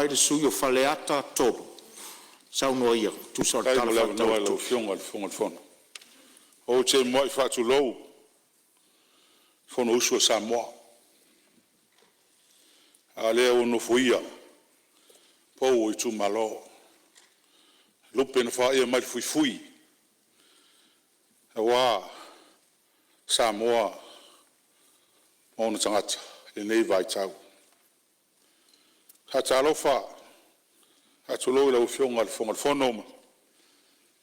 Ai le sui o Faleata tolu. Sau no ia, tu sa Kai tala mo la fa no tau. la fiong al fong al fon. O che mo fa tu lo. Fon usu Samoa. Ale o no fuia. Po i tu malo. Lupe na fa ia mai fui. Wa Samoa. Ona tangata. Le nei vai tau. Ha talo fa. Ha tulo la fiong al fong al fonom.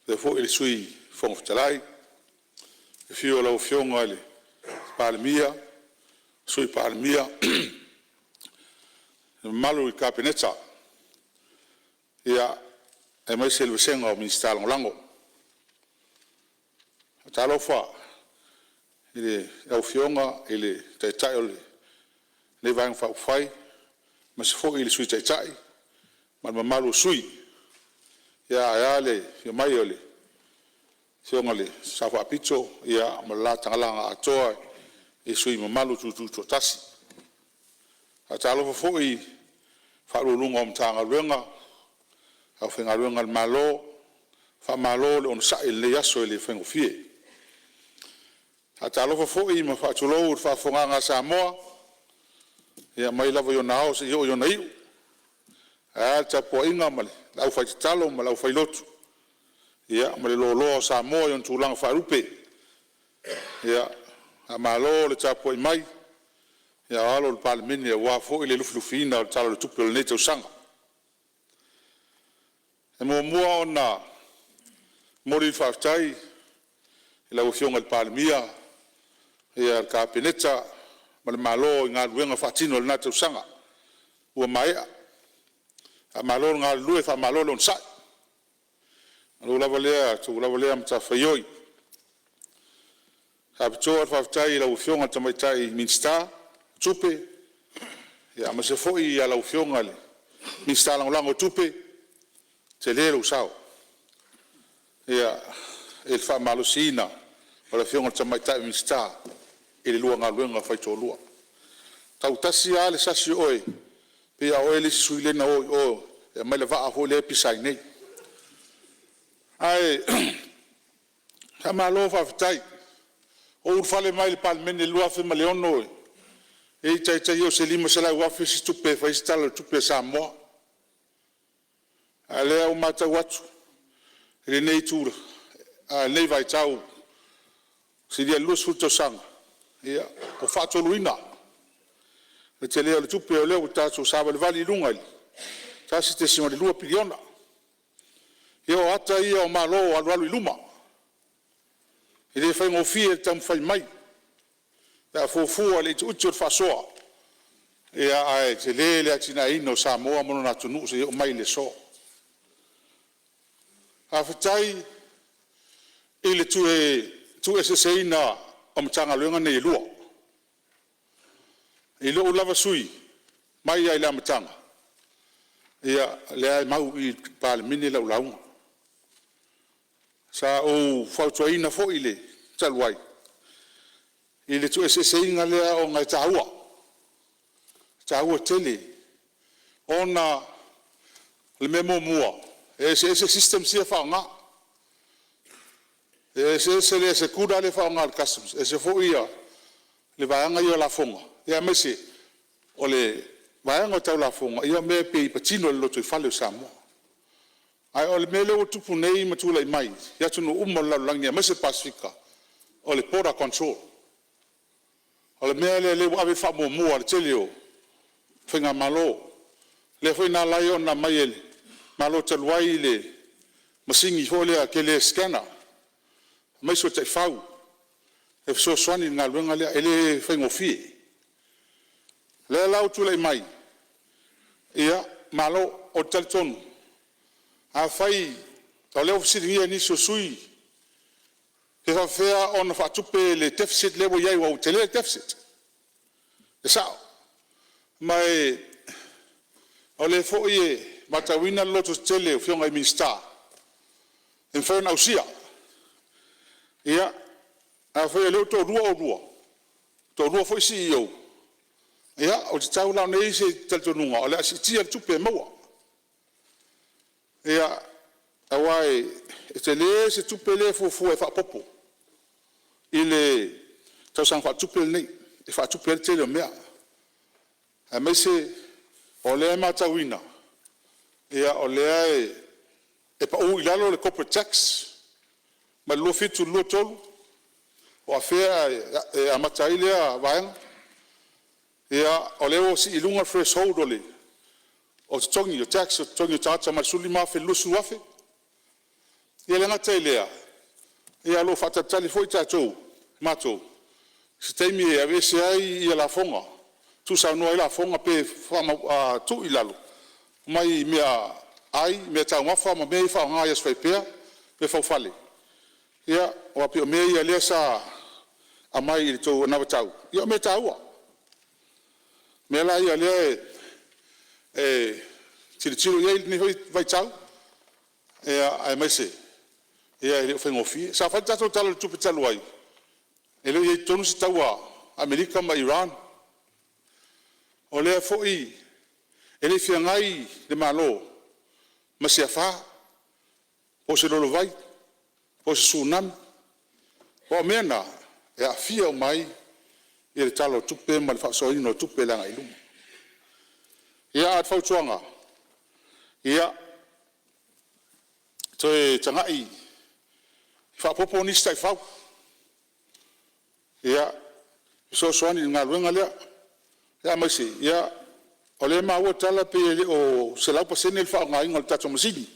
Le fo il sui fong talai. Le fio la fiong ale. Palmia. Sui palmia. Malu i kapineta. Ia e mai se le senga o minister lango. Talo fa. Ile la fionga ile tai ole. Le vang fa fai. Mas fo il sui tai. Man malu sui. Ya le yo mai ole. Fionga le sa fa pizzo ia mala tangala atoa e sui malu tu tasi. Talo fo i fa lunga om tanga luenga. Au whenga luenga malo. Fa malo le on sa le yaso le whengo fie. Talo fo i ma fa tulo fa fonga Samoa. Ia mai lava yo nao se yo naiu. Ta po inga male. Lau fai talo ma lau fai lotu. Ia male lo Samoa yon tulang fa rupe. Ia malo le tapo mai. Ia alo le Parliamentary wa fo ile lufina talo le Tupe le neto sanga. E mua ona mori whaftai i lau fionga le Parliamentary ia kapineta ma le malo i ngā ruenga whatino le nātou sanga ua maea a malo ngā lue wha malo le on sai alu lava lea mta whaioi ka pitoa le whaftai i lau fionga tamaitai minsta Tupe ia ma se foi i a lau fionga le minsta langolango Tupe te lero sao. Ia, il fa malo sina, o la fionga tamaitai minsta, ili lua ngā luenga whai tō lua. Tau tasi a le sasi oe, pia oe le si sui lena oe, e mai le waa ho le pisai nei. Ai, ha malo whawhitai, o urwhale mai le Parliamentary lua whima leono oe, e tai o se lima se lai wafi si Tupe, whai si tala Tupe Samoa. A lea o matau atu. Ele nei tura. Nei vai tau. Si dia lus futo sanga. Ia. O fato luina. Le te lea le Tupe o leo tato saba le vali lunga ili. Tasi te sima le lua piliona. Ia o ata ia o malo alu alu iluma. Ele fai ngofie tam fai mai. Ta fofua le utu fasoa. Ia ai te le atina ino Samoa mono na tunu se o mai le so. Hawhitai ile tu se na o mtanga luenga nei lua. Ile o lava sui mai ai la mtanga. Ia le mau i Parliamentary la ulaunga. Sa o fautuaina fo ile taluai. Ile tu se inga lea o ngai taua. Taua tele. Ona le memo mua. Ese system sia whaonga. Ese kuda le whaonga al customs. Ese fo ia le vaianga ia la fonga. Ia mese o le vaianga o tau la fonga. Ia me pe i patino le loto i whale o Samoa. Ai o le mele o tupu nei matula i mai. Ia tunu umo lau langi ia mese Pasifika. O le border control. O le mele le wawe wha mua le tele o whinga malo. Le whaina lai o na mai ele. Malo taluai le masingi hole a ke le scanner. Mai so Tiafau. E so swani ngā luenga lea ele whaingo fie. Le lau tula i mai. Ia malo o talitonu. A whai o leo fisiringia ni so sui. He whawhea ona whatupe le deficit lewo iai wa utele deficit. E sao. Mai o le fo ie matawina loto tele o fionga i minsta. En whaina usia. Ia, a whaia leo tō rua o rua. Tō rua fo isi i au. Ia, o te tau lau nei se taltonunga. O le asi tia Tupe maua. Ia, awai, te le se tupe le fufu e whapopo. I le tausang whatupe nei, e whatupe le te leo mea. A me se, o lea matawina. Ia, o lea e pa ui lalo le corporate tax. Ma lua fitu lua tolu. O a fea e amatai lea vaenga. Ia, o leo si ilunga threshold o le. O te tongi o tax, o te tongi o tata ma suli mafe lusu wafe. Ia lenga te lea. Ia lo whatatali foi tātou, mātou. Se teimi e avese ai ia la fonga. Tu sa noa i la fonga pe whama tu i lalo. Mai mea ai, mea tau mafa, ma mea i whaonga i aswai pea, pe whawhale. Ia, o api o mea ia lea sa a mai i tō nawa tau. Ia mea taua. Mea la ia lea tiro ia ni vai tau. Ia ai mai se. Ia e whengo fie. Sa whai tato tala le tupe talu ai. E leo iei tonu si taua Amerika ma Iran. O lea fo'i. E le fia ngai le malo. Ma se awha. Po se lolo vai. Po se tsunami. Po mena. E a fia o mai. I le talo tupe ma le whaksoino tupe langa i lumu. Ia at whautuanga. Ia. Toe tangai. Whapopo ni stai whau. Ia. So soani ngā luenga lea. Ia maise. Ia. O le maua tala pe o se lau pasene le whao ngā inga le tato masini.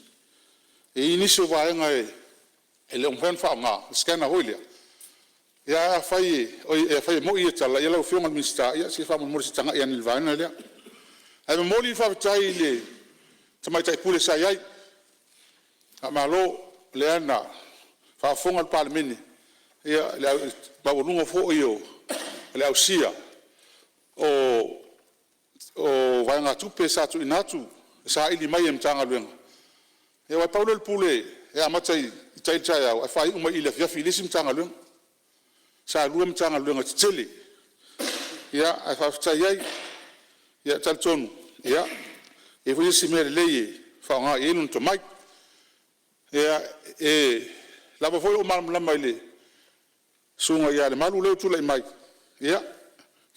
E inisi o vaenga e le umwen whao ngā. Skana hoi lea. Ia whai mo i e tala. Ia lau whionga minsta. Ia si whao mori si tanga i anil vaenga lea. Ai me moli whaatai le tamaitai pule sa iai. A malo le ana whaafonga le Parliamentary. Ia le au baurunga fo i o le au sia o vaenga tupe sa tu inatu sa ili mai em tanga luenga. Ia wai paulo le pule e amatai tai tai au. Ai whai uma i le fiafi lisim tanga luenga. Sa luem tanga luenga titele. Ia ai whaatai iai. Ia tal tonu. Ia. E fui si mere leye whaonga e nun to mai. Ia lava foi o malama ile. Sunga ia le malu leo tula i mai. Ia.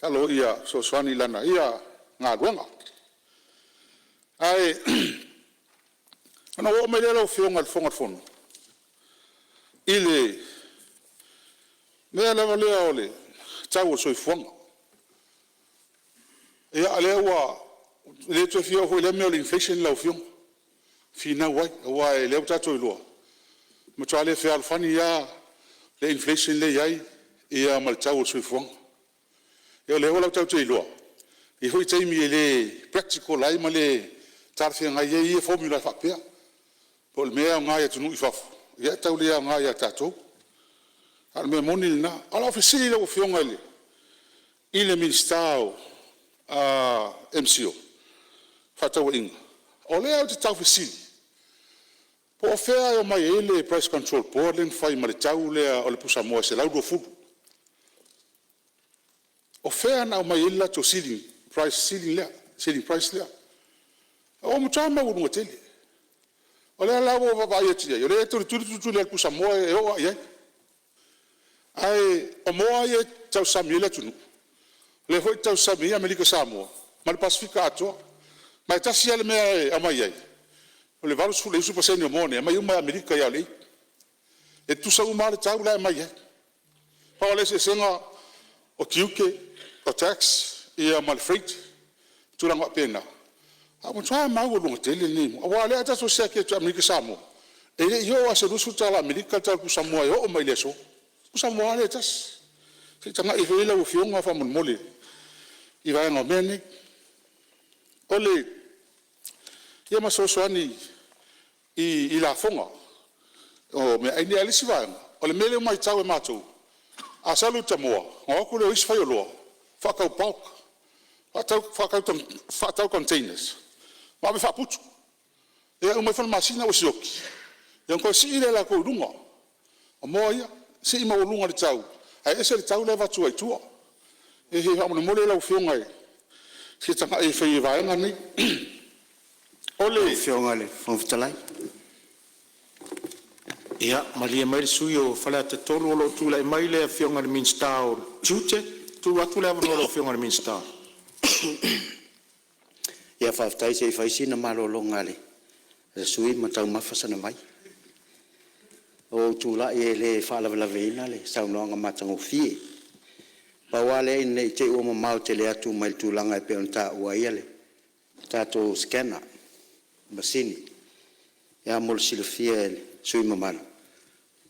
Talo ia so swani lana. Ia ngā ruanga. Ai. Ana o me leo whionga le whonga whono. Ile. Mea lava leo le. Tau o soi whonga. Ia leo wa. Le to fio ho le meo inflation la fion fina wai le tato i loa mo tale fe alfani ya le inflation le yai ia mal tau sui fong yo le ola tato i loa i hoi taimi le practical ai male tar fe ngai ye formula fa pea pol mea ngai ya tunu i fa ya tau le ngai ya tato al me monil na ala ofisi le fion ale ile ministao MCO Fatau inga. O lea te tau whisili. Po o whea o mai ele price control board len whai ma le tau lea o le pusa moa se lau dua fulu. O whea na o mai ele to ceiling price lea. O mutama urunga tele. O lea lau o wabai atia. O lea turi lea pusa moa e oa iai. Ai o moa ia tau sami ele tunu. Le hoi tau sami Amerika Samoa. Ma le Pasifika atoa. Mai tasi ale mea amai ai. O le valu sule isu paseni o mone, amai uma Amerika ia lei. E tusa uma le tau la amai ai. Pa ole se senga o kiuke, o tax, ia mal freight, turanga pena. A mo tsa mau o lunga tele ni. O wale ata so sia ke tu Amerika Samoa. E le yo asa rusu tala Amerika tala ku Samoa yo o mai le so. Ku Samoa le tas. Se tanga i vela o fionga fa mon mole. I vai no mene. Ole ia masosoani i la fonga o me ai ni alisi vai o le mele mai tau e matou a salu tamoa o ku le isfai lo fakau pauk fakau containers ma me faputu e o mai fon masina o sioki e ko si ile la ko lunga o moia si ma o lunga le tau ai ese le tau le va tu ai tu e he ha mo le la fonga e si tanga e fai vai ngani Ole. Fiongale, from Talai. Ia, malia mai le sui o Faleata tolu o lo tula mai le fionga le minsta o Tupe, tu atu le avano lo fionga le minsta. Ia whaftai se whaisi na malolo ngale. E sui matau mawhasana mai. O tula e le whalaveina le saunoanga matango fie. Pawale nei te ua mamau te le atu mai tūlanga e peon tā ua ia le. Tātou scanner, masini. Ia mol silafia le sui mamalo.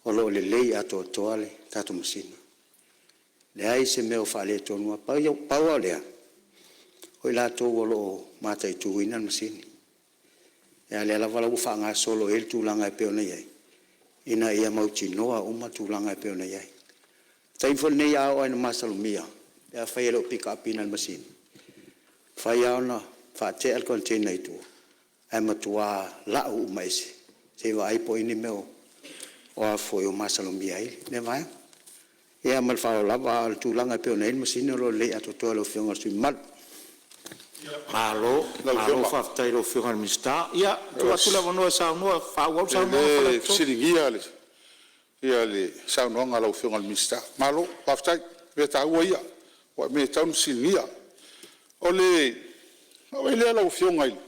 O lo le lei ato atoa le tātou masini. Le ai se meo whaale tonua paua lea. Hoi la tō walo mata i tūhina masini. Ia le ala wala ufa ngā solo el tūlanga e peona iai. Ina ia mauti noa uma tūlanga e peona iai. Taifo nei au ai na masalumia. Ia whai alo pick up ina masini. Whai au na whaate al container i tū. Ai matua lau uma ese. Se wa ai po ini meo. O a foi o masalumia i. Ne vai? Ia mal whao lava al tūlanga e peona il masini lo le ato toa lo whionga sui mal. Malo whaftai lo fionga le minsta. Ia, tu atu le avano e saunua, whauau saunua. Le siringia le. Ia le saunoanga lau whionga le minsta. Malo, whaftai, me taua ia. Wa me taun siringia. O le lau whionga ili.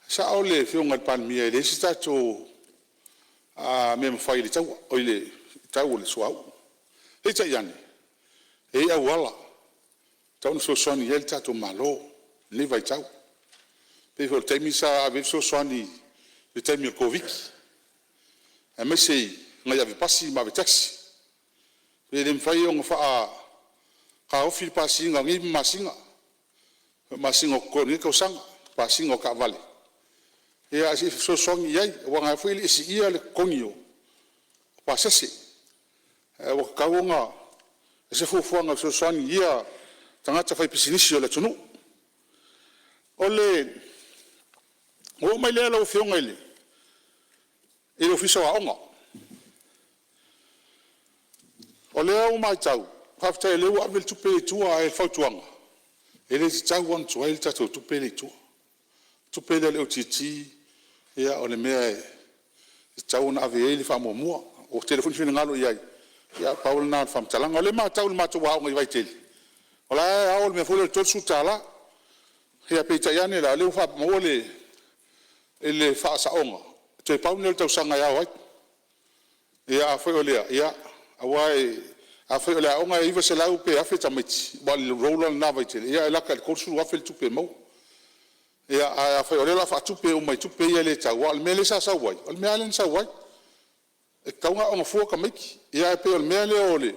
Sa o le whionga le panmia ili. Si tato me mawhai le taua. O le taua le suau. Hei tai ane. Hei au ala. Taun so soni el tato malo. Ni vai tau. Pe ho taimi sa ave so soni. Le taimi o Covid. A me sei ngai ave pasi ma ve taxi. Pe le mfai o fa ka ofi pasi ngai masinga. Masinga ko ni ko sang pasinga ka vale. E a si so soni yai wa ngai foi le si ia le konio. Pasese. O ka wonga se fuanga so soni ia tangata fai pisinisi o le tunu. Ole, o mai lea lau whionga ele. E lo fiso a onga. O lea o mai tau. Hafta e leu avel tupe e tua e whautuanga. E le ti tau wan tua e le tatou tupe le tua. Tupe le leo titi. Ea o le mea e tau na ave e le wha mua. O telefoni whina ngalo iai. Ea paula na whamtalanga. O le maa tau le maa tau waonga i vai tele. Ola e aol me fole tol su Tala. Hea peita iane la leu fa mole ele fa sa onga. Te pau nel tau sanga ia wai. Ia foi olea, ia awai a foi olea onga iva se lau pe afe tamiti. Ba le rola na vai te. Ia la ka kursu wa fel tupe mo. Ia a foi olea la fa tupe o mai tupe ia le tau al mele sa wai. Al mele sa wai. E kaunga onga fua ka miki. Ia pe al mele ole.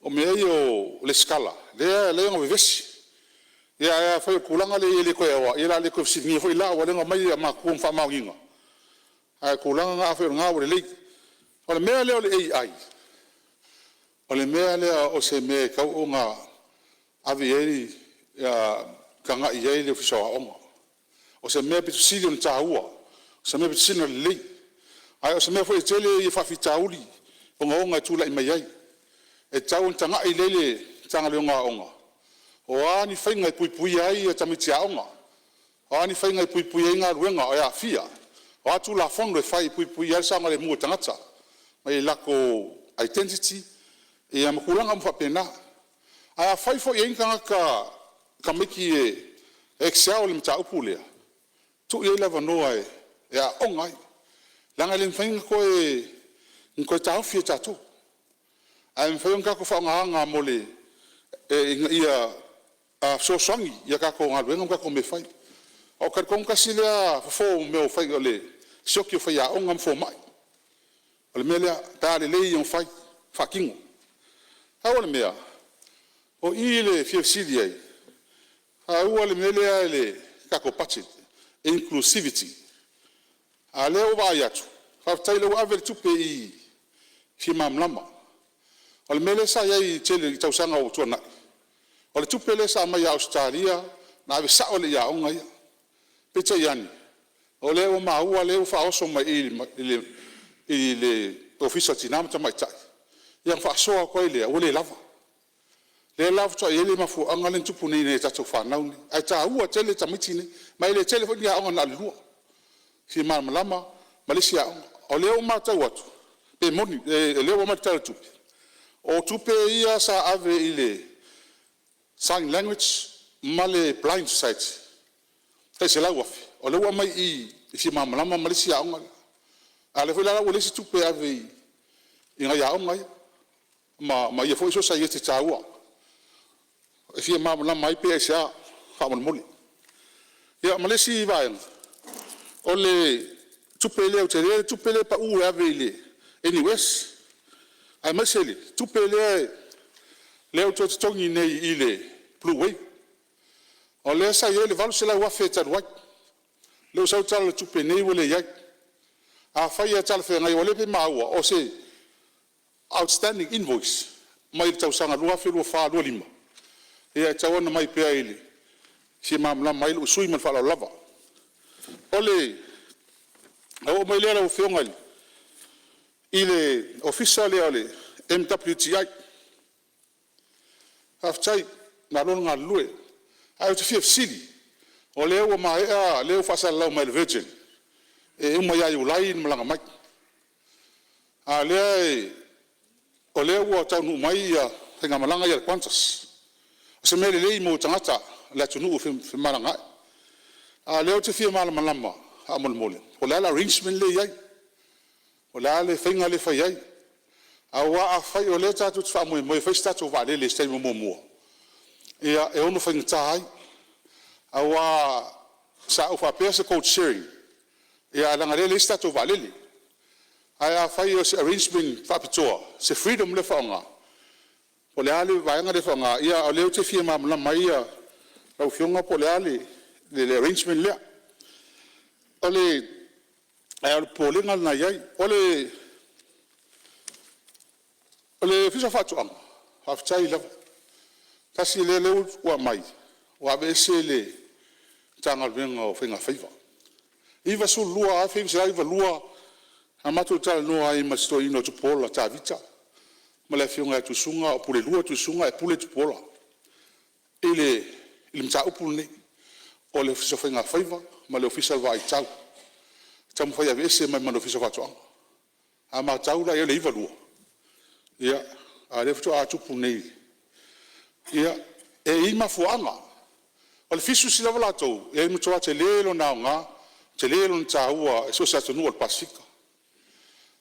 O meio le scala. Le ngo vesi. Ia foi kulanga le ko ya ira le ko sini foi la wa ngo mai ma ku fa ma nginga. Ai kulanga nga foi nga wa le. O me le AI. O le me le o se me ka o nga avieri ya kanga ia le fiso o. O se me pitu sili on taua. Se me pitu sili le. Ai o se me foi tele i fa fitauli. O nga tula i mai ai. E tau tanga i lele tanga le nga onga. O ani whainga i pui ai e tamiti a onga. O ani whainga i pui ai ngā ruenga o Aiafi. O atu la fondo e whai pui ai sanga le mua tangata. Mai lako identity e amakulanga mwhapena. Ai a whai fo i enganga ka miki e Excel le mta upulea. Tu i lava noa e a onga ai. Langa le whainga koe taufi e tatu. Ai mwhainga kako whaongahanga mole ia so songi ia kako ngā ruenga kako me whai. O karikong kasi lea fo meo whai o le sioki o whai a onga mfo mai. O le mea lea tāle lei o whai whakingo. Hau le mea o i le fiafsidi ai. Hau le mea lea le kako budget inclusivity. A leo vai atu. Hau taile o avel tupe i fi mamlama. O le mele sa iai tele i tausanga o tuana. O le tupe le sa mai a Australia, na ave sa o le ia onga ia. Peta iani. O le o maua le o whaoso mai i le ofisa tinamata mai tai. Ia whaasoa koe lea, o le lava. Le lava tsa ele mafu anga le tupu nei ne tatu whanau ni. Ai ta ua tele tamiti ni, mai le tele fo ia anga na lua. Si malama, malisi a o leo matau atu. Pe moni, leo matau tupe. O tupe ia sa ave ile sign language, male blind society. Kai se lau afi. O leo mai I si malama malisi a anga. Ale foi la o lesi tupe ave inga ia anga. Ma ia foi so sa ia te taua. Fia malama mai pe sa fa moli. Ya malisi vai. Ole tupe leo te re tupe le pa u ave ile. Anyways, ai maseli tupe leo to tongi nei ile blue way. Ole sa ye le valu se la wa feta wa. Leo sa tala tupe nei wole ya. A fa ya tala fe ngai wole pe maua o se outstanding invoice. Mai tau sanga lua fe lua fa lua lima. Ia tawana mai pe ile. Si mamla mai lu sui man fa la lava. Ole o mai le o fe ngai. Ile official ole MWTI aftai na lon nga lue ai te fief sili o leo mai a leo fa sala mai virgin e uma ya ulai mlanga mai a le o leo ta nu mai ya nga malanga ya quantas se mele le mo tangata la tunu fe malanga a leo te fief malama a mol o la arrangement le ya Ola le finga le fai ai. Awa a fai o le tatu fa mo fai statu va le stai mo mo. Ia e ono fai tai. Awa sa o fa pesa coach sharing. Ia langa le statu va le. Ai fai o arrangement fa pitoa. Se freedom le fanga. O le ale va nga le fanga. Ia o le te firma la mai ia. Au fionga po le ale le arrangement le. Ole ai al polinga na yai ole fisa fatu am aftai la tasi le wa mai wa besele tanga venga o fenga faiva iva su lua afi se iva lua amatu Talanoaina masto ino tu pola ta vita mala fionga tu sunga o pule lua tu sunga e pule tu pola ile mta Upolu ne ole fisa fenga faiva mala ofisa vai tau Tamu fai avese mai mano fisa fatuanga. A mataula ia le iwa lua. Ia, a le fitu a tupu nei. Ia, e ima fuanga. O le fisu sila wala tau, e mutua te lelo na nga, te lelo na tahua, e so sa tonu al Pasifika.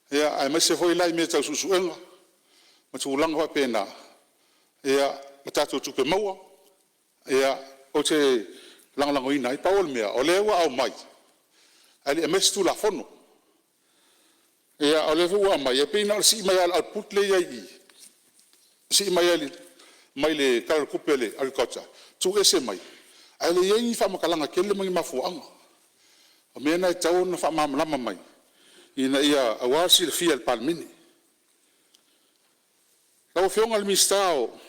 Ia, ai mai se foi lai me tau susuenga, ma tu ulanga wa pena. Ia, matatu tupe maua. Ia, o te langalangoina, i paol mea, o lewa au mai. Ali emestu la fono. E ole fu ama ye pina si mai al putle ye. Si mai le kal kupele al kota. Tu ese mai. Ale ye fa makalanga kele mai mafuanga. O mena tau na fa mamlama mai. Ina ia awasi le fia al palmini. Lao fionga al mistao.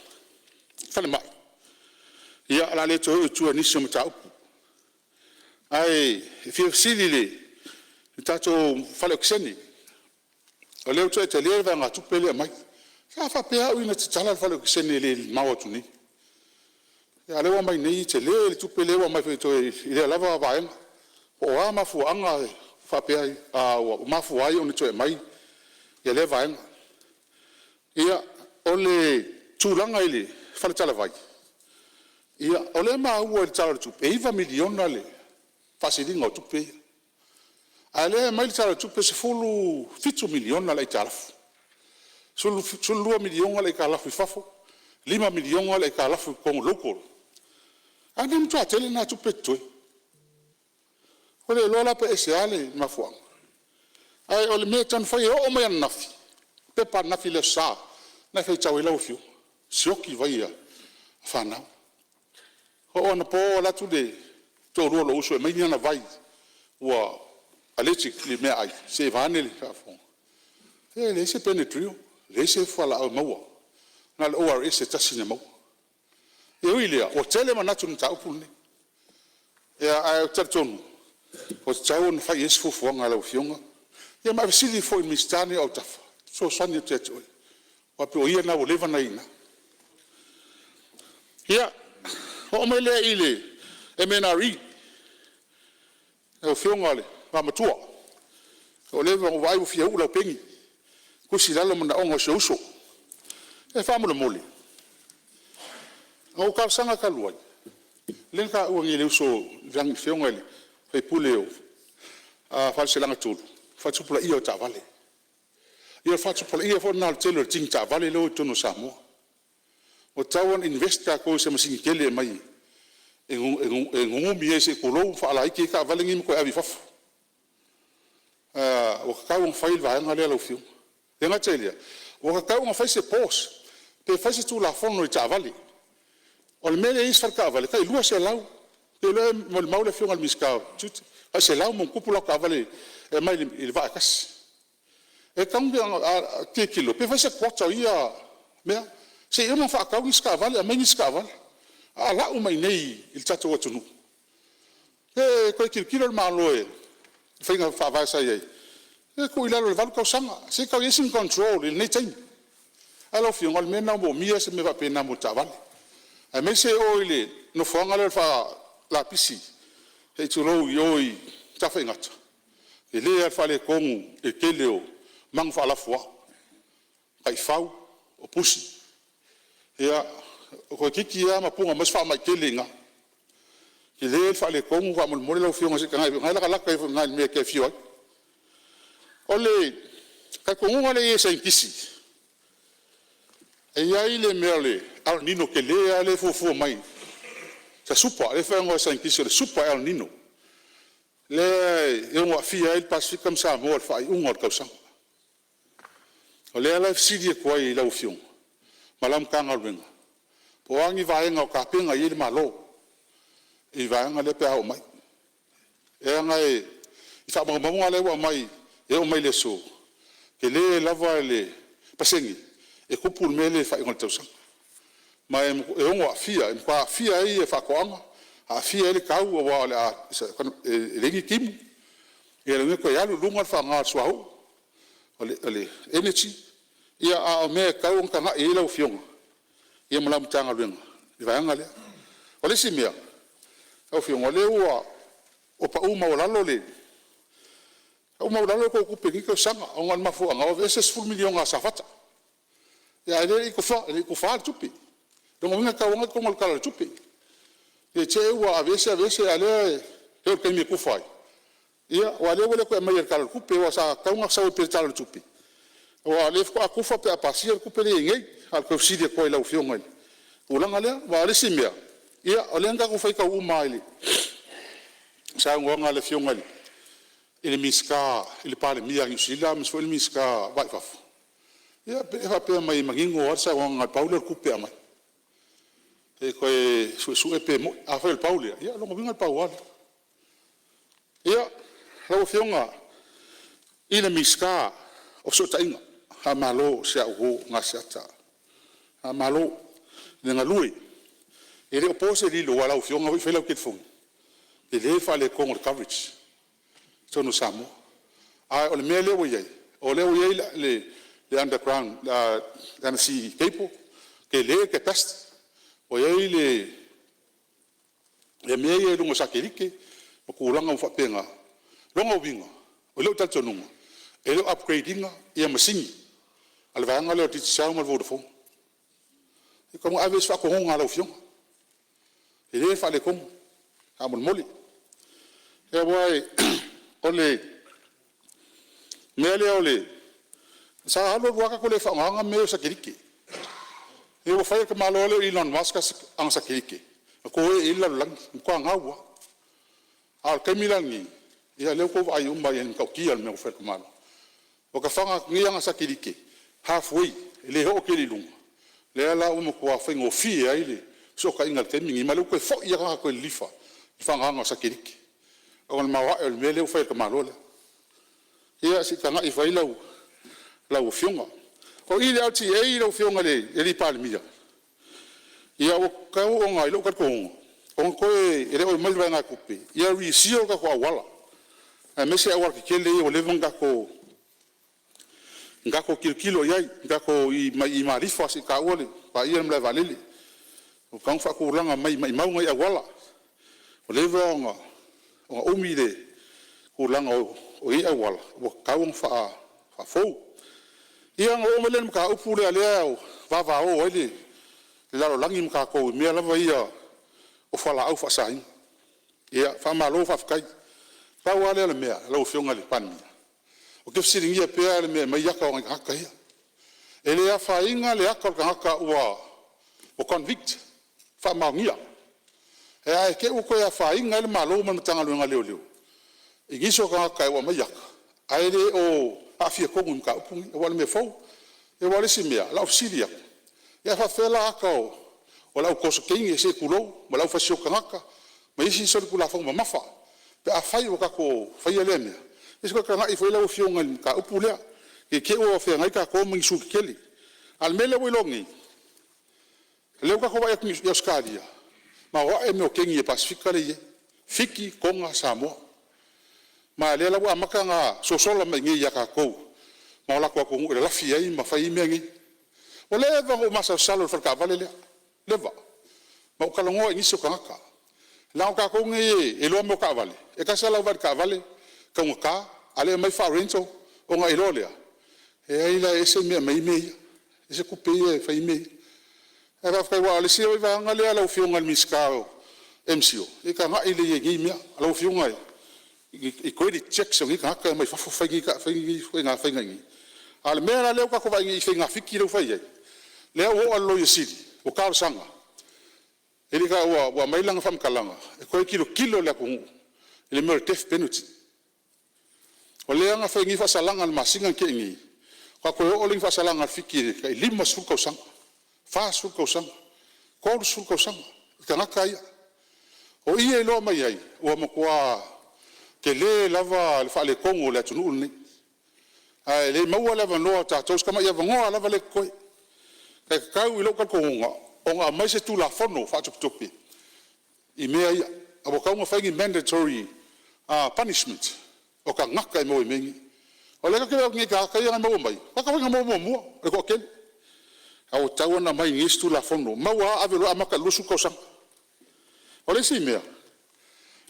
Fale mai. Ia ala le tu anisi mta Upu. Ai fi silile tato fale kseni o leo tse le va nga tupele mai sa fa pe au ina tsala fale kseni le mawatuni ya le mai nei tse le tupele wa mai to ile lava va em o ama fu anga fa pe a ma fu ai oni tse mai ya le va em ia ole tulanga ile fale tsala vai ia ole ma u tsala tupe iva miliona le Fasilinga o tupe. Ale mai tala tupe se fulu 5 miliona lai talafu. Sulu 2 miliona lai kalafu fafo. 5 miliona lai kalafu kong local. Ane mtu atele na tupe toi. Ole lola pe eseale mafuang. Ai ole metan fai o mai nafi. Pepa nafi le sa. Na fai tawela o fiu. Sioki vai fana. Ho ona po la tude to rolo uso mai na vai wa aletic li me ai se vanel fa fo e le se penetrio le se fala au maua na le ORS se tasina mau e uilia o tele manatu nta Upolu ne e ai tartonu o tsaun fa yes fu fo ngala o fionga e ma visili fo in mistani o tafa so sani te wa pe o ia na o leva na ina Ia, o mai lea I le MNRE, o whionga le, wa matua. O le vai o fia ula pengi, kusi lalo mana ongo se uso. E whamula mole. O ka sanga ka luai. Lenka uangi le uso rangi whionga le, fai pule o, whalselanga tulu. Whatupula ia o ta vale. Ia whatupula ia fo nal telo ting ta vale leo tono Samoa. O tawan invest ka ko se masingi kele mai. E ngumi e se kolou whaala ike ka vale ngi ko avi fafu. O kakau ng fail vaenga le alo fiu. E nga telia. O kakau ng fai se pos. Pe fai se tu la fono I ta vale. O le mele is farka vale. Kai lua se lau. Pe le maule fiu ngal miskao. Kai se lau mon kupula ka vale. E mai il va kas. E kambi a te kilo. Pe fai se kwata ia. Mea. Se eu não faço algo escavale, a mãe escavale. Ah, lá uma inei, ele está todo no. E com aquilo que ele malou, foi na favela sair. E com ele ele vai com sanga, se que ele control, ele nem tem. Ela o filho, ele não vou mia se me vai pena muito vale. A mãe se ele no fanga ele faz lá pisi. E tirou e tá fengata. Ele fala com aquele o mang fala fua. Tiafau, o pusi. Ia ko kiki ia mapunga mas fa mai kelinga ki le fa le kongu wa mo le ofio ngase kangai ngai la ka ngai me ke fio ole ka kongu ngale ye sen kisi e ia ile mele al nino ke le ale fu mai sa supa le fa ngo sen kisi le supa al nino le eu wa fia il pacific comme ça mo fa un ka sa ole ala fidi ko ai la ofio malam kanga wenga poangi vaenga o kapenga ile malo I vaenga le pe au mai e ngai I fa mo ale wa mai e o mai le so ke le lava le pasengi e kupul mele fa ngol tausa mai e o afia e pa afia e fa koanga afia ele kau wa le lengi kim e le ko ya lu lunga fa nga swau ole energy ia a me kau ka nga e la fiong ia malam tanga lenga I vaenga le ole simia o fiong ole o pa uma o lalo le o ma lalo ko ku pegi ko sanga o ngal mafu nga o ese full million nga safata ia ele ko fa tupe donc nga ka nga ko ngal kala tupe e che wa avese ale e ko mi ku fa ia wale ko mai kala kupe wa sa ka nga sa o pe tala tupe wa le ko akufa pe pasir ku pe ngai al ko sidi ko la fiong ngai ulanga le wa le simia ia olenga ko fai ka uma ile sa ngonga le fiong ngai ele miska ele pale mia ngi sila mis foi miska vai fa ia pe fa mai mangingo sa ngonga paulo ku pe mai e ko su pe a fa el paulo ia lo vinga paulo ia lo fionga ile miska o so tainga ha malo se o ngasata ha malo nga lui ele o pose li lo wala o fionga vi fela ke fon ele fa le con coverage sono Samoa a o le mele o ye le underground la si kepo ke le ke test o ye le mele lo sakerike o kulanga fa penga longo vinga o le tatonunga ele upgrading ia machine al vanga le titsau mal Vodafone e como a vez fa ko nga lo fiong ele fa le com amol moli e boy ole mele ole sa halo waka ko le fa nga me sa kiriki e o fa ke malo le Elon Musk ang sa kiriki ko e illa lang ko nga wa al kemilangi ia le ko ai umba yen ka ki al me fa ko malo o ka fa nga nga sa kiriki halfway le ho ke li lunga le ala mo ko fa ngo fi ai le so ka ingal kemingi malo ko fo ia ka ko lifa fa nga sa kiriki o ma el mele o fa ka malo le ia si tanga I fai lau fionga o ile au ti e lau fionga le li palmia ia o ka o nga ilo ka ko on ko e le o mal vanga kupe ia ri sio ka ko wala a mese a wa ke le o le vanga ko ngako kilo ia ngako I marifa si ka ole pa ia mle valele o kang fa kulanga mai mau ngai awala o le vonga o umi le kulanga o i awala o kaung fa fou ia ngo melen ka upule ale o va o ele la lo langi mka ko me la va ia o fala au fa sai ia fa malo fa kai pa wale le mea lo fionga le pan o ke fsiringia pe ale me mai yaka o ngaka ia ele a fa inga le akol ka ngaka o convict fa mangia e ai ke u ko ya fa inga le malo man tanga lo ngale o igiso ka ngaka o mai yaka ai le o afia ko ngum ka pu o wale me fo e wale si mea la ofsilia ia fa fela akao o lau koso keingi se kulo ma lau fasio kangaka ma isi so kula fo ma mafa pe a fai o ka ko fai ele me isi ko kanga i foi lau fionga ka upulea ke o fe ngai ka ko mingi su keli al mele wo longi le ka ko ba ek yo skadia ma o e me o kengi e pasifika le fiki konga Samoa ma le la wa makanga so sola me ngi ya ka ko ma la ko le la fia i ma fai me ngi o leva o masa salo fa ka vale leva ma o kalongo i so kanga la ka ko ngi e lo mo ka vale e ka sala va ka vale ka mo ka ale mai fa rento o nga ilolia e ai la ese me mai ese ku pe e fa me e va fa wa le si o va nga le ala o fionga al miskao MCO e ka nga ile ye ngi me ala o fionga i credit check so ngi ka mai fa fa ngi ka fa ngi al mera le ka ko va ngi fa nga fiki le fa ye le o allo yesidi o ka sanga ele ka wa mailanga fam kalanga e ko kilo le ko ele mer tef penalty o le nga fa ngi fa salanga al masinga ke ngi ka ko o le fa salanga fiki ka lima su ko sanga fa su ko sanga ko su ko sanga ka nga kai o ie lo mai ai o mo kwa ke le lava fa le kongo le tunu ni ai le mo lava no ta tos kama ia vango lava le ko ka kau i lo ka konga o nga mai se tu la fono fa tupe i me ia abo ka nga fa mandatory punishment o ka ngaka i mo i mengi o le ka ke ngi ka ia mo mai ka ka mo e ko ken au tau na mai ngi tu la fono ma wa avelo amaka lusu ko sang o le si me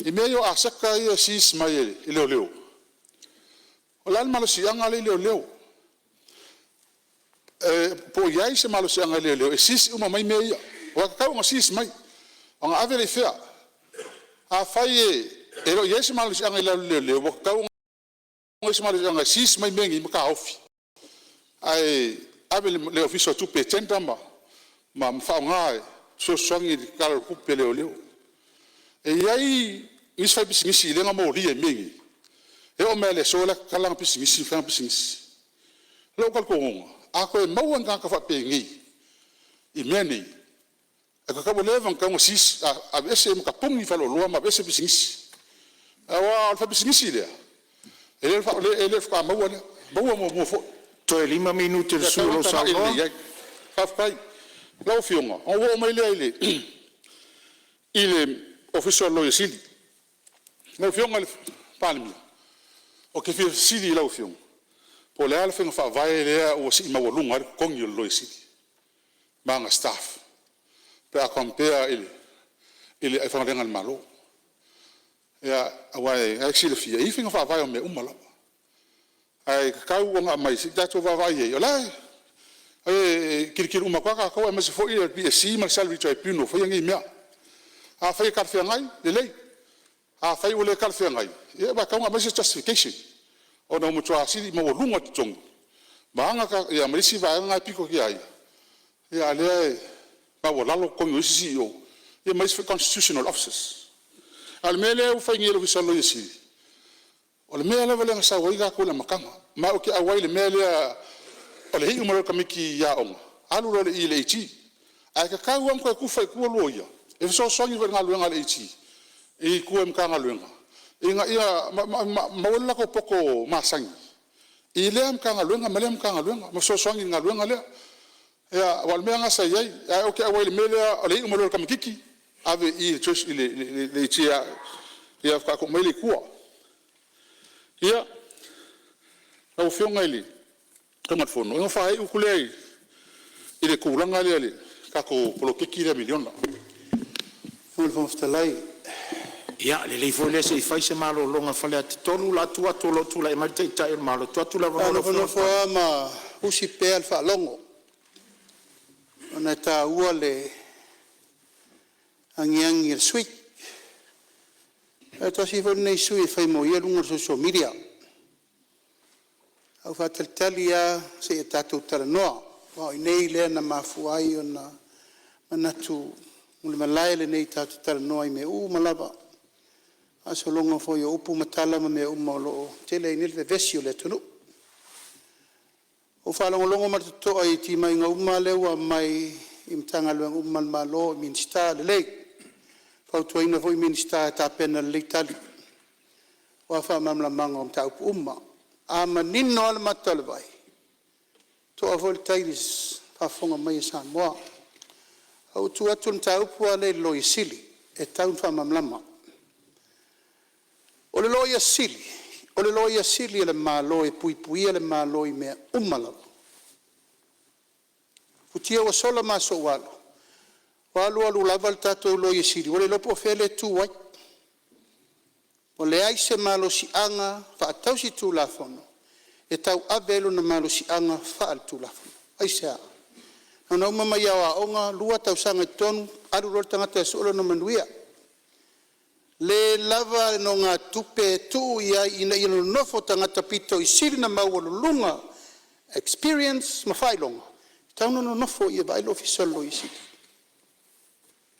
i me yo asaka ia sis mai i leo o la malo si anga leo po yai se malo se anga leo e sis uma mai me o ka nga sis mai o nga avele fea a fai e lo yes malo se anga leo o ka nga se malo se anga sis mai mengi ka ofi ai avele le ofiso tupe tendama ma fa nga so songi ka ku leo e yai is fa bisingisi le nga mo ri e mengi e o mele so la kala bisingisi fa bisingisi lo ka ko a ko mau nga ka fa pengi i meni e ka mo levan ka mo sis a ese mo ka pungi fa lo ma ese bisingisi a wa fa bisingisi le ele fa mo fo to 5 minuti de sulo salvo fa fai lo fionga o wo mai le ile official lo yesili no fionga le palmi o ke fi sili lo fionga po le alfa fa vai le o si ma wolunga kong yo lo yesili manga staff pe a compare ele e fa ngal malo ya awai actually fi e finga fa vai o me umala ai ka u nga mai si dato va vai e ola kirkir uma ka ka ma se fo ile bi si ma salvi to e pino fo yangi mia a fai ka fe ngai le a fai ule ka fe ngai e ba ka nga ma se justification o no mutua si mo lunga tong banga ka ya mrisi va nga piko ki ai ya le ba wala lo ko yo si yo e mais for constitutional officers al mele u fai ngelo visalo yesi o le mele vale nga sa wa ga ko la makanga ma o ke awai le mele o le hinga mo ka miki ya on alu le ile ichi ai ka ka wa ko ku fai ku lo ya e so so ngi nga lo nga le ichi e ku em ka nga lo nga inga ia ma wala ko poko masangi ile am ka nga lo nga malem ka nga lo nga mo so so ngi nga lo nga le ya wal me nga sa yai ai o ke awai le mele o le hinga mo ka miki ave i just le tia ia ka ko mele ku ia au fionga ile kama fono no fa u kulei ile ku langa le ka ko polo ke kira miliona Ul fomftalai. Ia, le lei foi le se fai se malo longa Faleata tonu la tua tolo tula e mai te tai malo tua tula va Ano no fo ma usi pe al fa longo. Ona ta ua le angiangi il sweet. E tosi fo nei sui fai mo ia lunga social media. Au fa talia se e tatu talanoa. Wa nei le na mafuai ona manatu mule Malae le nei tatu talanoa I me malava. Aso longa fo yo upu matala ma me malo tele inil ve vesio le tunu. O fa longa matato ai ti mai nga umale wa mai imtanga lo umal malo minsta le lei. Fa tuina fo minsta ta pena le tali. Wa fa mamla manga ta umma. Ama ninno al matalvai. To avol tailis fa fonga mai Samoa. Autu atun ta upu ale lo isili e taun fa mamlama. O le loia sili le malo e pui le malo I mea umala. Futia o sola maso walo. Walo alu lava tato loia sili. O le lopo fele tu wai. O le aise malo si anga fa tau si tu la fono. E tau avelo na malo si anga fa al tu la fono. Aise a. Nau mama iawa onga lua tau sanga tonu alu rol tangata solo no manuia. Le lava no ngā tupe tu ia ina ino nofo tangata pito I siri na maua lunga experience mawhailonga. Tauna no nofo ia vailo ofisalo I siri.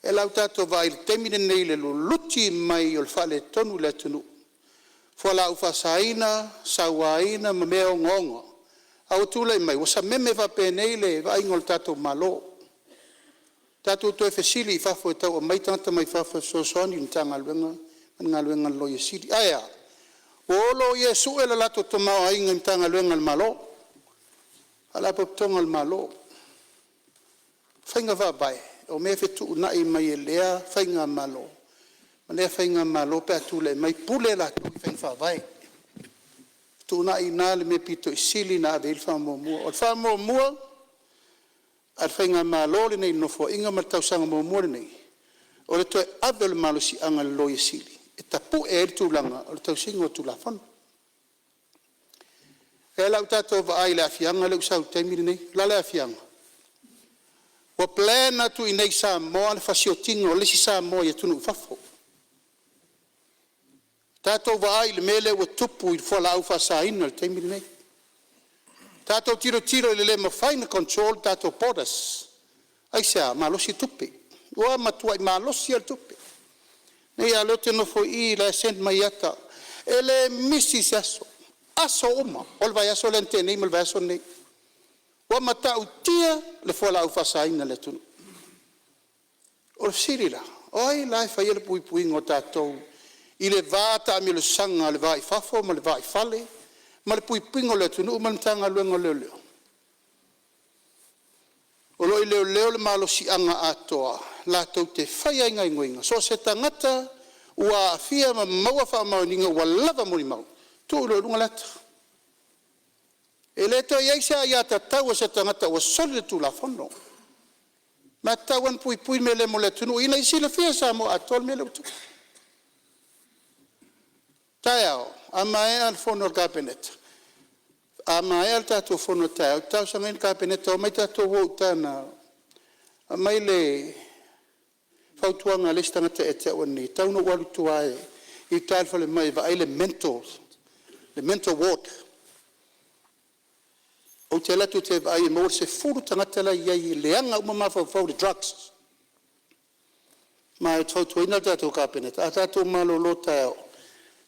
E lau tato vaile temine nei le luti mai o le whale tonu le tunu. Fua lau whasaina, sawaina, mameo ngonga. Au tula I mai, wasa meme wape nei le vaingol tato malo. Tato to fesili fafo e tau mai tangata mai fafo sosoni ni tanga luenga loia sili. Aia, olo Yesu e la lato tomao ainga ni tanga luenga malo. Ala poptonga malo. Whainga vabai, o me fetu unai mai e lea, whainga malo. Malea whainga malo pe atule mai pule la tu I whainga vabai. Tu unai nale me pito I sili na ave ilfa mua. O fa mua, al whainga malo le nei nofo inga martausanga mua nei. O le toe ave le malo si anga loia sili. E tapu e eri tūlanga, o le tausinga o tūlafana. E lau tātou wa ai le afianga, le usau teimiri nei, la le afianga. Wa plena tu I nei Samoa, le fasiotinga o lesi Samoa I tunu fafo. Tātou wa ai le mele o tupu I whala au fasaina, le teimiri nei. Tātou tiro le mawhaina control, tātou podas. Aisea, malosi tupe. Ua matua I malosi al tupe. Nei a lote no fo I la sent mai ata. Ele misi aso. Aso uma. Ol vai aso lente nei mal vai aso nei. Wa mata utia le fola au fasaina le tunu. Ol sirila. Oi la fa ele pui ngo tatou. I le vata mi le sanga le vai fafo ma le vai fale. Ma le pui ngo le tunu ma tanga luengo leo. Olo I leo le malo si anga atoa. La tau te whaia inga ingoinga. So se tangata ua fia ma maua wha mau ninga ua lava mori mau. Tu ulo runga lata. E leto iai sea ia ta tau se tangata ua soli le tu la fono. Ma tauan pui me le mo le tunu. Ina isi le fia sa mo atol me le utu. Taiao, ama e al fono al cabinet. Ama e al tato fono taiao. Tau sa ngain cabinet o mai tato wou tana. Mai le fautuanga le stangata e te wani. Tau no walu tuae. I talfa le mai va ai le mentor ward. O te latu te va ai mo se furu tangata la iai leanga umama fau le drugs. Ma e tau tuaina tato cabinet. A tato malo lo taiao.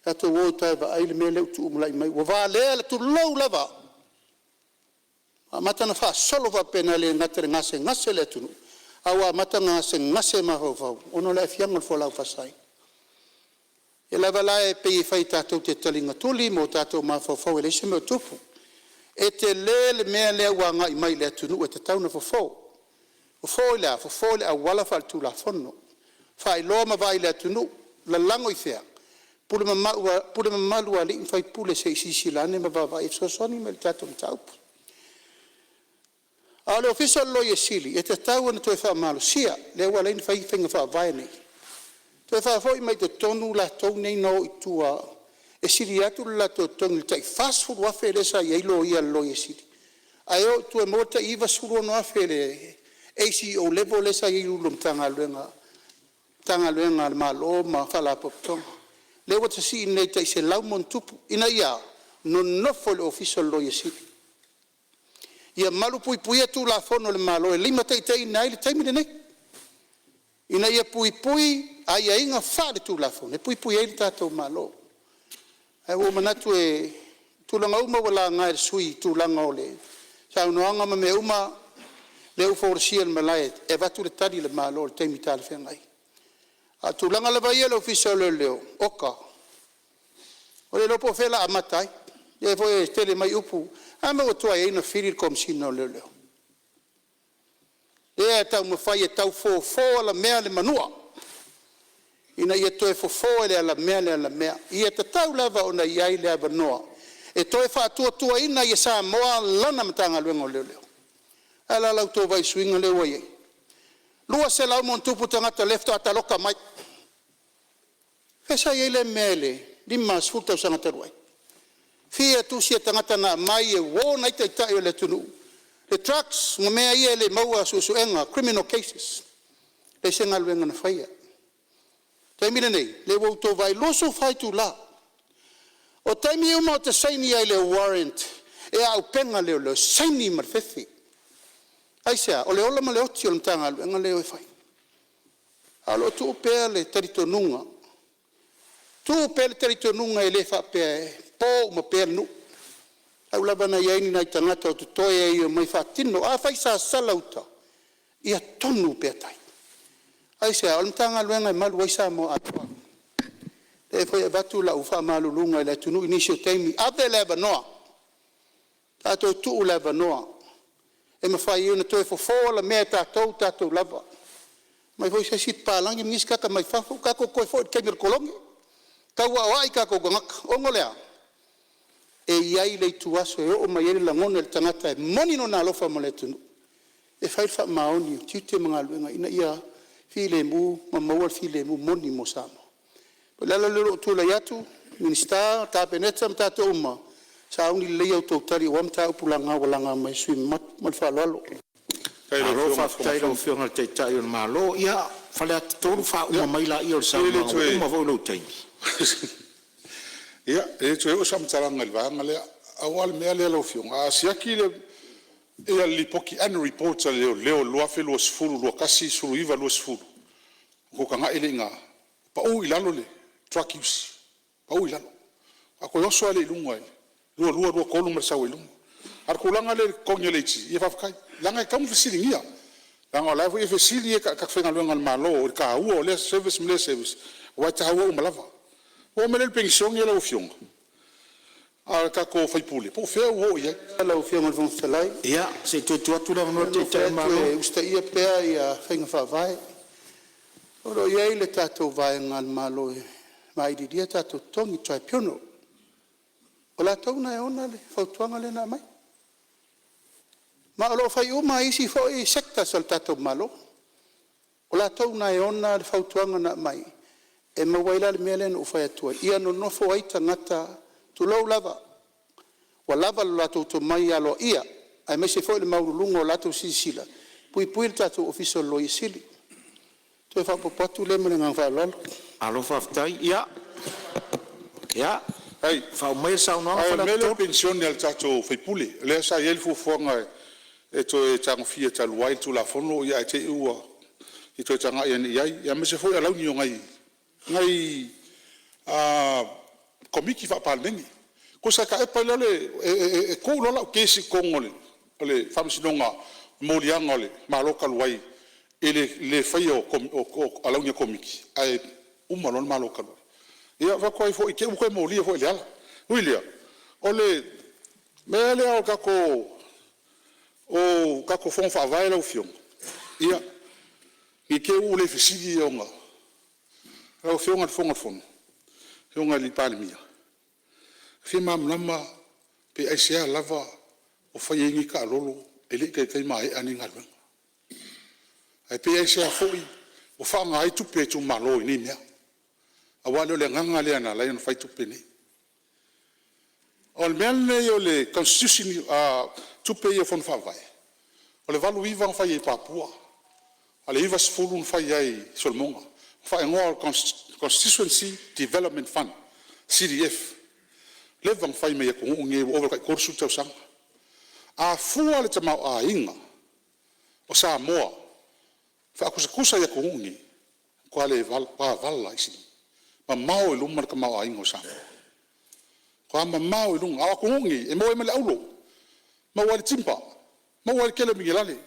Tato wou tae va ai le mele utu umulai mai. Wa va lea le tu lau lava. Matana fa solo va pena le ngatere ngase le tunu. Awa matanga ngase mahofau. Ono le fianga fo lau fasai. E lava lae pe fai tatou te talinga tuli mo tatou mahofau le se me tupu. E te le mea le wanga I mai le tunu e te tauna fofo. Fofo le a wala fa tu la fono. Fa I loma vai le tunu la lango I fea. Pule malu ali fai pule se sisi lane ma va vai so soni me tatou taupu. Ale official lo ye sili e te tau na toi fa malo sia le wala in fai finga fa vai nei Te fa foi mai te tonu la tau nei no i tua. E siri atu la to tonu tai fast food wa fele sa ye lo ia lo ye siri. Ayo tu e mota iva suru no afele. ACO level le sa ye lu tanga luenga malo ma fala popton. Le wata si nei tai se lau mon tupu ina ia no fo le official lo ye siri. Ia malu pui pui atu la fono le malo e lima tai nai le taimi nei. Ina ia pui ai inga fale tu la fono e pui ai tato malo. Ai o manatu e tulanga uma wala ngai sui tulanga ole. Sa no anga me uma le u forsiel Malae e vatu le tadi le malo le taimi tale fengai. A tulanga le vai le official leo oka. Ole lopo fela amatai. E foi tele mai upu. Ame o tua e ina firir kom sino leo. E tau mo fai e tau fo la mea le manua. Ina ia toe fo le ala mea. Ia te tau lava ona iai le avanoa. E toe fa tua ina ia Samoa lana matanga luengo leo. Ala lau tō vai suinga leo iei. Lua se lau mon tupu tangata lefto ata loka mai. Fesa iei le mele. Lima sfurta usanga taruai. Fia tu sia tangata na mai e wona ita o le tunu. Le trucks, mo mea ia le maua susuenga, criminal cases. Le senga luenga na whaia. Taimile nei, le wauto vai loso whai tu la. O taimi uma o te saini ai le warrant, e au penga leo saini marfethi. Aisea, o le ola ma le oti o le mtanga luenga leo e whai. Alo tu upea le taritonunga. Tu upea le taritonunga e le whapea po ma pea nu. Au lava na iai ni nai tangata o tutoe e o mai whaatino. A whai sa salauta. Ia tonu pea tai. Aisea, o le mtanga luenga e malu waisa mo atua. E foi batu la ufa malu lunga le tunu inisio taimi. Ave leva noa. Tato tu leva noa. E ma fai una toe fo la mea tato lava. Mai foi se sit palangi mnis kaka mai fafu kako koe fo kemir kolongi. Kaua wai kako gangaka. Ongolea. E iai le tuaso e o mai ele langona le tangata e moni no na alofa mo le tunu. E fai fa maoni o tite mga luenga ina ia file mu, mamawal file mu moni mo samo. Lala lero tu la yatu, minista, kabineta mtato uma. Sa uni le yau tari wam ta upulanga walanga mai sui mat fa lalo. Alo fa tairo fionga te taio malo ia Faleata tolu fa uma mai la ia sa uma vo lo taimi. Ia, e tu o sam taranga le vanga le awal me le lo fionga. Siaki le ia lipoki an report leo lo afelo sfulu lo kasi sulu iva lo sfulu. Ko kanga elinga. Pa o ilalo le truck use. Pa o ilalo. Ako yo so ale lunga. Lo ko lu mersa we lunga. Ar ko langa le konyo le chi. Ia fa kai. Langa kam fisili ngia. Langa la vo fisili ka fenga lunga malo ka u le service mle service. Wa ta u malava. O mele pension ia lo fionga. Ar ka ko fai pule. Po fe o ia. Lo fionga von salai. Ia, se tu la no te te malo. Usta ia pea ia fenga fa vai. Oro ia le tato vai ngal malo e mai di dia tato tongi trai piono. Ola tau na ona le fautuanga le na mai. Ma alo fai uma isi fo e sekta sal tato malo. Ola tau na ona le fautuanga na mai. E mawaila le mele no fai atua. Ia no nofo ai tangata tu lau lava. Wa lava lo lato to mai alo ia. Ai me se fo le maurulunga o lato sisila. Pui le tato official lo isili. Tu fa popatu le mele ngang fa lolo. Alo fa tai ia. Ia. Ai, fa mai sa no ai fa mele pension el tato fai pule. Le sa yel fu fonga e to e tang fia ta luai tu la fono ia te ua. I to tanga ia me se fo ala ni ngai komiki fa palmengi. Ko sa ka e palale e ko lo la ke si kongole. Ole famsinonga molianga ole maloka luai. Le fai o ala ni komiki. Ai malon maloka luai. Ia va ko fo ke ko mo li fo le ala. William. Ole me le o kako fon fa vai la fion. Ia. Ni ke u le fisidi onga. La fion al fon. Fion ali palmia. Fi mam lama pe aisia lava o fa yengi ka lolo ele ke mai ani ngalwa. Ai pe aisia foi o fa ngai Tupe tu malo ni mea. Awa le nganga le ana la yon fai tupe nei. O le mele yo le constitution tupe yo fon fa vai. O le valu iwa fai e Papua. O le iwa sfulu fai ai Solmonga. Fai ngor Constituency Development Fund, CDF. Le vang fai me ko nge over kai korsu tau sang. A fua le tama a inga. O Samoa. Fa kusa ya ko ngi. Ko le vala isi. Ma mau e lumar ka mau a inga o Samoa. Ko ma mau e lunga a ko ngi e mo e mele aulo. Ma wale timpa. Ma wale kele migilale.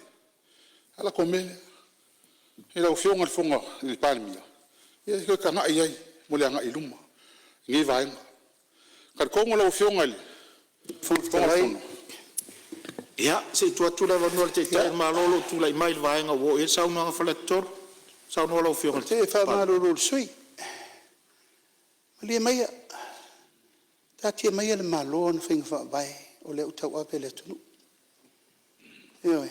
Ala ko me. Ila ufionga fonga ni palmia. Ia ko ka ngai ai mo le ngai luma. Ngi vai. Ka ko ngola ufionga le. Fonga. Ia, se tua tula va no te tai malolo tula mai vaenga wo e sau no faletor. Sau no lo fio. Te fa malolo sui. Mali mai. Ta ti mai le malon fing fa vai o le utau apele tunu. Io.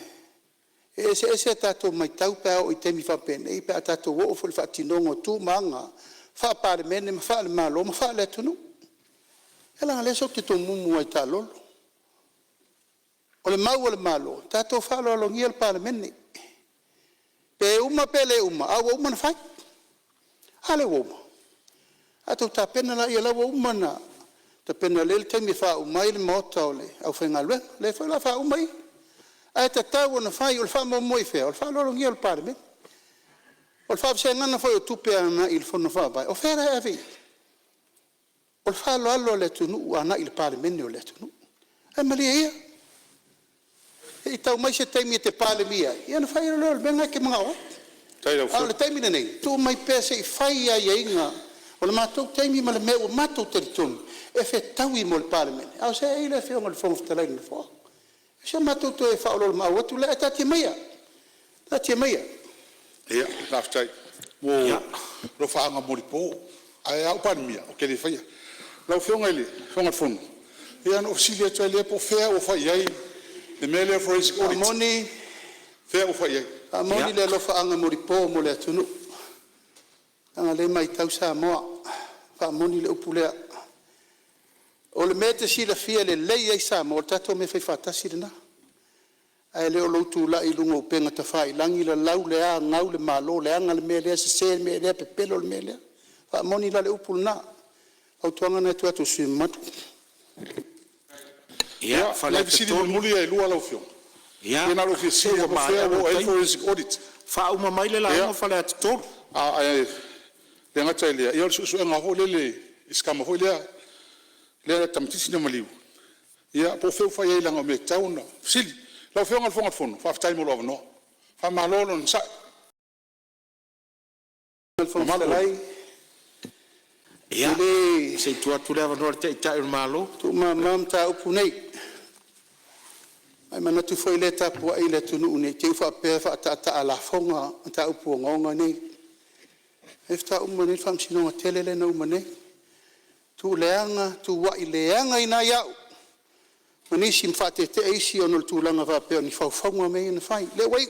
Ese tato mai tau pe o te mi fa pen e pe tato wo fo fa tinongo tu manga fa parlemene ma fa le malo ma fa le tunu. Ela le so te to mumu ai talolo. O le mau o le malo tato fa lo lo ngiel parlemene. Pe uma pele uma a wo uma fa. Ale wo. Ato ta pena la ia la wo uma na. Ta pena le te mi fa uma il mota ole au fa ngalwe le fa la fa uma i. Ai te tau na fai o fa mo moi fe o fa lo ngi o parme o fa se ngana foi o tupe ana il fo no fa vai o fera e vi o fa lo allo le tunu ana il parme ne o le tunu e malia e tau mai se te mi te pale mia ia na fai lo benga ke mga o le te mi nei tu mai pese i fai ai inga o le matou te mi male me o matou te tunu e fe tau i mo il parme au se ile fe o le fo ftala ni fo se matou to e faolo ma o tu le tati meia ia laftai wo lo fa nga moripo ai au palmia o ke le faia la fionga ile fonga fono ia no ofisilia to le po fea o fa ai le mele forensic audit moni fea o fa ai moni le lo fa nga moripo mo le tunu anga le mai tau Samoa fa moni le upule o le mete si la fia le lei ai Samoa tato me fai fatasi na ai le o lotu la i lungo penga ta fai langi la lau le a ngau le malo le anga le mele se mele pe pelo le mele fa moni la le upul na au tuanga na tu atu si matu ia fale si di muli ai lua la fio ia na lo fi si o fea o forensic audit fa uma mai le la fale to ai le ngata ile ia su nga ho le iskama ho le tamtisi na maliu ia po feu fa ia langa me tauna sili la fonga fono fa time lo no fa malolo nsa el fonga lai ia se tu leva no te malo tu mam ta upunei ai mana tu foi le tapu ai le tunu ne te fa pe fa ta ala fonga ta upu ngonga nei efta umane fam sino telele no umane tu leanga tu wa leanga ina ya manisi mfate te eisi ono tulanga va pe ni fa fonga me na fai le wai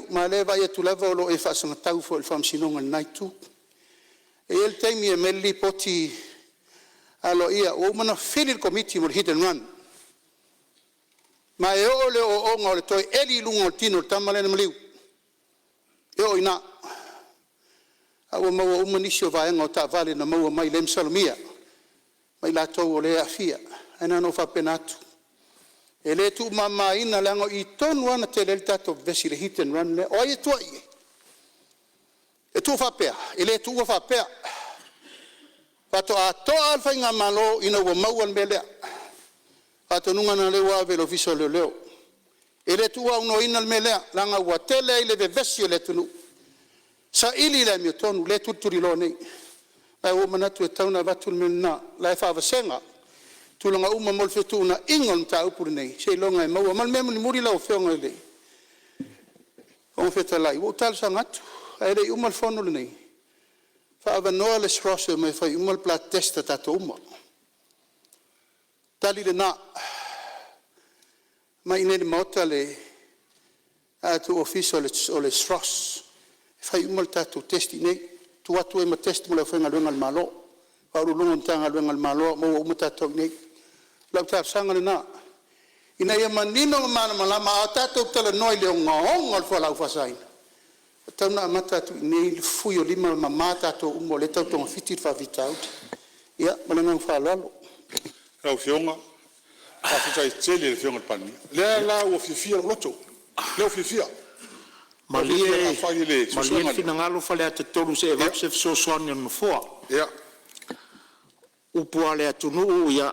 ma le vai tu lava lo e fa sanga tau fo il fam sino ngai tu e el temi e melli poti alo ia o mana fili committee mo hit and run ma e o le o ngole toi eli lungo tino tamale na mliu e o ina awa maua umanisi o vaenga o ta vale na maua mai lem salomia mai la tau o le afia ana no fa penatu ele tu mama ina lango i tonu ana te le tato vesi le hit and run le o e tu ai e tu fa pea ele tu fa pea pato a to alfa inga malo ina wa maua mele pato nunga na le wa velo viso le leo ele tu wa uno ina mele langa wa tele ile vesi le tunu sa ili le mi tonu le tuturi lo nei ai o manatu e tauna batul menna la fa vasenga tulanga uma mol fetuna ingon ta upur nei sei longa e mau mal mem ni muri la o fenga le on feta lai o tal sangat ai le umal fono nei fa va no le srose me fa umal plat testa ta uma tali le na mai ne motale a tu officio le sros fa umal ta tu testi nei tu atu e ma test mo le fenga luenga le malo pa ru lunga tanga luenga le malo mo umuta to nei la ta sanga na ina ia manino mana malama ata to tala noi le ngong al fala ufasai tana mata tu nei fuyo lima mata to umo le tau to fitir fa vitau ia malanga fa lalo Rau fionga, a fitai tele le fionga pani. Le la o fifia loto. Le o fifia. Malie finangalo Faleata tolu se evapse so soani no foa. Ya. Upolu atunu ia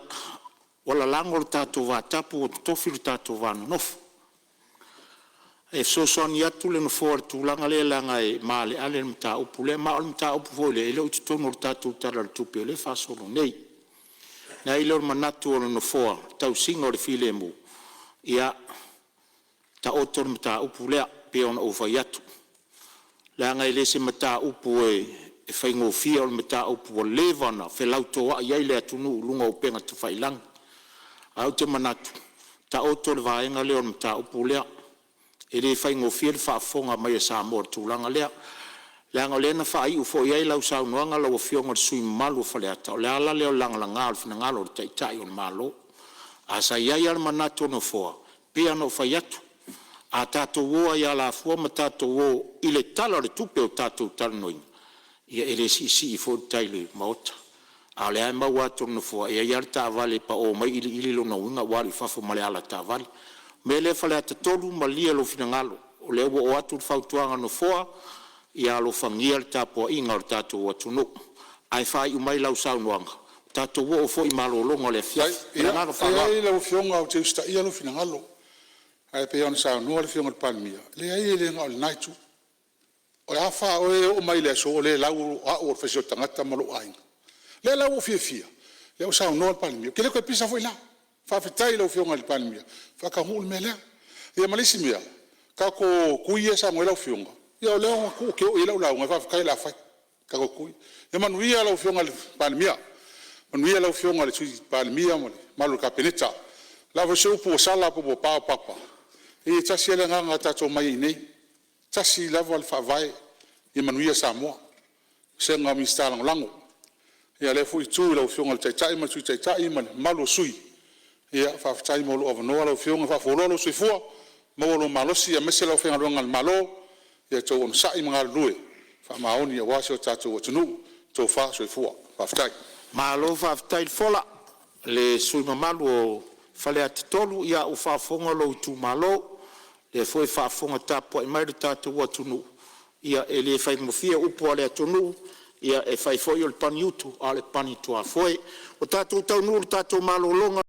wala langol tatu va tapu o tofir tatu van nof. E so soani atu le no foa tu langa le langa e male ale mta upule ma mta upole ele o tonu tatu tala tupe le fa solo nei. Na ilor manatu o no foa tau singo le filemu ia ta otor mta upulea pe on over yatu la ngai le se mta upu e faingo fia o mta upu levana fe lauto wa ia le atunu lunga upenga tu failang au te manatu ta otor vaenga le on mta upulea ele faingo fia fa fonga mai Samoa tu langa lea Langa lena fa i ufo ia lau sau noanga lau fionga sui malu Faleata. Le ala leo langa langa al fina ngalo tai tai on malo. Asa ia ia manatu no foa. Pia no faiatu. A tato woa ia la fua ma tato wo ile tala le tupe o tato talanoaina. Ia ele si i fo taile maota. A le ai mawatu no foa. Ia ia ta vale pa o mai ili lo na winga wali fafo male ala ta vale. Me le Faleata tolu ma lia lo fina ngalo. O le o atu fautuanga no foa. Ia lo fangia le tapo inga o tato atunu. Ai fai umai lau sau noanga. Tato wo fo i malolonga le fia. Ia lau fionga o te usta ia lo fina ngalo. Ai pe ona sau noa le fionga le palmia. Le ai le ngao le naitu. O le hafa o mai le so o le lau a o fesio tangata malo ainga. Le lau o fia. Le o sau noa le palmia. Ke le koe pisa fo i la. Fa fitai lau fionga le palmia. Fa ka hul me lea. Ia malisi mea. Ka ko kuia sa mo lau fionga. Ia leo ku ke o ila ula nga fa kai la fa ka ko kui e manuia la fionga le palmia manuia la fionga le tui palmia mo malu ka peneta la vo se upo sala po pa papa e tasi le nga ta to mai nei tasi la vo fa vai e manuia Samoa se nga mi sta lango ia le fu tu la fionga le tai ma tui tai ma malu sui ia fa tai mo lo no la fionga fa fo lo sui fo mo lo malosi e mese la fionga lo malo ia tau on sai mga lue fa maoni ia wasio tatu tunu to fa so fua fa ftai Malo fa ftai fola le sui mamalu o Faleata tolu ia u fa fonga lo tu malo le foi fa fonga tapo e mai tatu tunu ia ele fai mo fia Upolu atunu ia e fai foi o paniutu ale pani tu a foi o tatu tau nur tatu malo longa